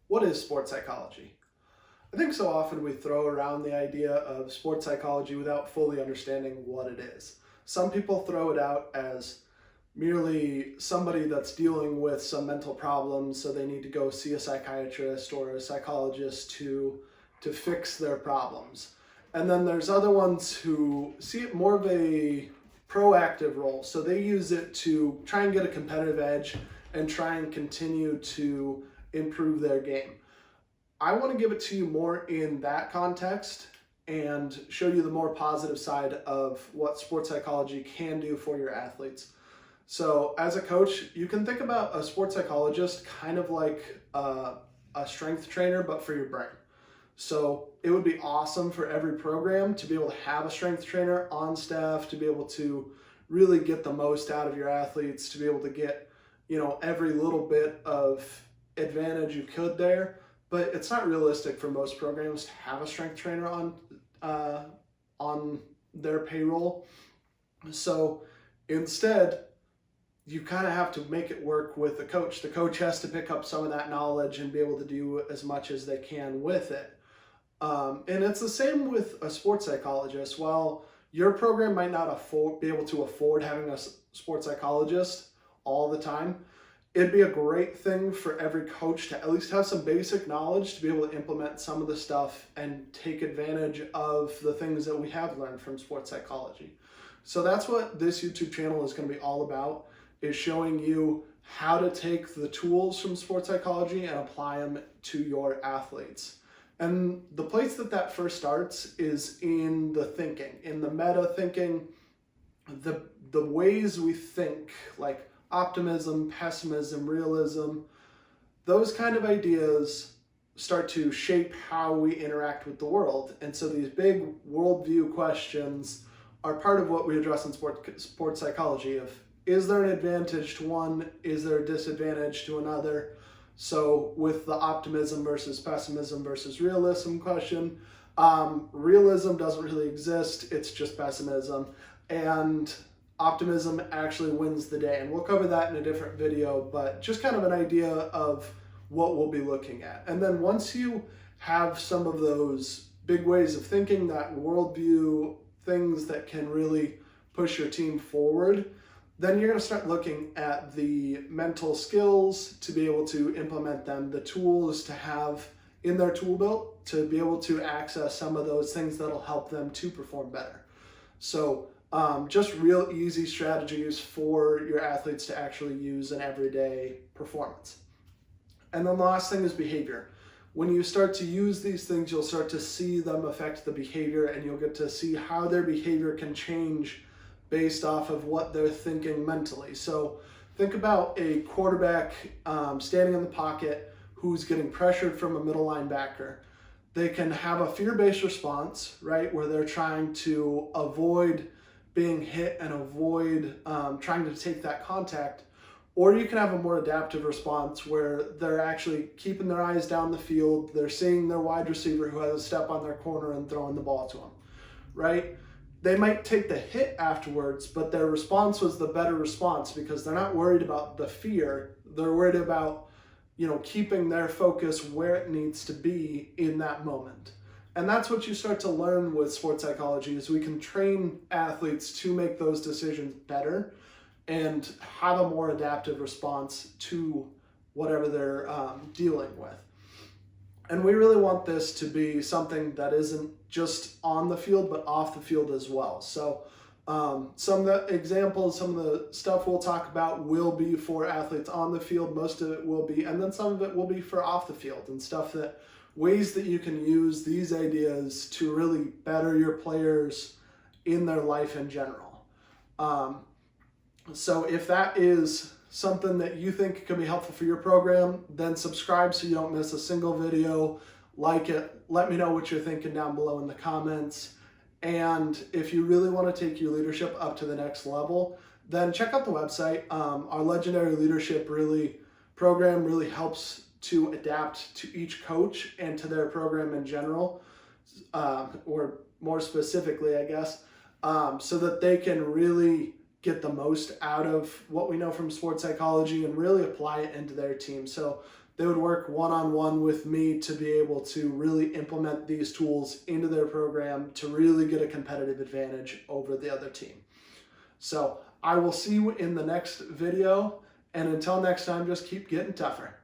What is sports psychology? I think so often we throw around the idea of sports psychology without fully understanding what it is. Some people throw it out as merely somebody that's dealing with some mental problems, so they need to go see a psychiatrist or a psychologist to fix their problems. And then there's other ones who see it more of a proactive role, so they use it to try and get a competitive edge and try and continue to improve their game. I want to give it to you more in that context and show you the more positive side of what sports psychology can do for your athletes. So as a coach, you can think about a sports psychologist kind of like a strength trainer, but for your brain. So it would be awesome for every program to be able to have a strength trainer on staff, to be able to really get the most out of your athletes, to be able to get, every little bit of advantage you could there. But it's not realistic for most programs to have a strength trainer on their payroll. So instead, you kind of have to make it work with the coach. The coach has to pick up some of that knowledge and be able to do as much as they can with it. And it's the same with a sports psychologist. While your program might not be able to afford having a sports psychologist all the time, it'd be a great thing for every coach to at least have some basic knowledge to be able to implement some of the stuff and take advantage of the things that we have learned from sports psychology. So that's what this YouTube channel is going to be all about, is showing you how to take the tools from sports psychology and apply them to your athletes. And the place that first starts is in the thinking, in the meta thinking, the ways we think, like optimism, pessimism, realism. Those kind of ideas start to shape how we interact with the world. And so these big worldview questions are part of what we address in sports psychology of, is there an advantage to one? Is there a disadvantage to another? So with the optimism versus pessimism versus realism question, realism doesn't really exist. It's just pessimism. And optimism actually wins the day. And we'll cover that in a different video, but just kind of an idea of what we'll be looking at. And then once you have some of those big ways of thinking, that worldview, things that can really push your team forward, then you're going to start looking at the mental skills to be able to implement them, the tools to have in their tool belt to be able to access some of those things that'll help them to perform better. So just real easy strategies for your athletes to actually use in everyday performance. And then the last thing is behavior. When you start to use these things, you'll start to see them affect the behavior, and you'll get to see how their behavior can change based off of what they're thinking mentally. So think about a quarterback standing in the pocket who's getting pressured from a middle linebacker. They can have a fear-based response, right, where they're trying to avoid being hit and avoid trying to take that contact. Or you can have a more adaptive response where they're actually keeping their eyes down the field. They're seeing their wide receiver who has a step on their corner and throwing the ball to them, right? They might take the hit afterwards, but their response was the better response because they're not worried about the fear. They're worried about, keeping their focus where it needs to be in that moment. And that's what you start to learn with sports psychology, is we can train athletes to make those decisions better and have a more adaptive response to whatever they're dealing with. And we really want this to be something that isn't just on the field, but off the field as well. So some of the examples, some of the stuff we'll talk about will be for athletes on the field. Most of it will be, and then some of it will be for off the field and stuff that ways that you can use these ideas to really better your players in their life in general. So if that is something that you think could be helpful for your program, then subscribe so you don't miss a single video. Like it. Let me know what you're thinking down below in the comments. And if you really want to take your leadership up to the next level, then check out the website. Our Legendary Leadership program really helps to adapt to each coach and to their program in general, or more specifically, I guess, so that they can really get the most out of what we know from sports psychology and really apply it into their team. So they would work one-on-one with me to be able to really implement these tools into their program to really get a competitive advantage over the other team. So I will see you in the next video, and until next time, just keep getting tougher.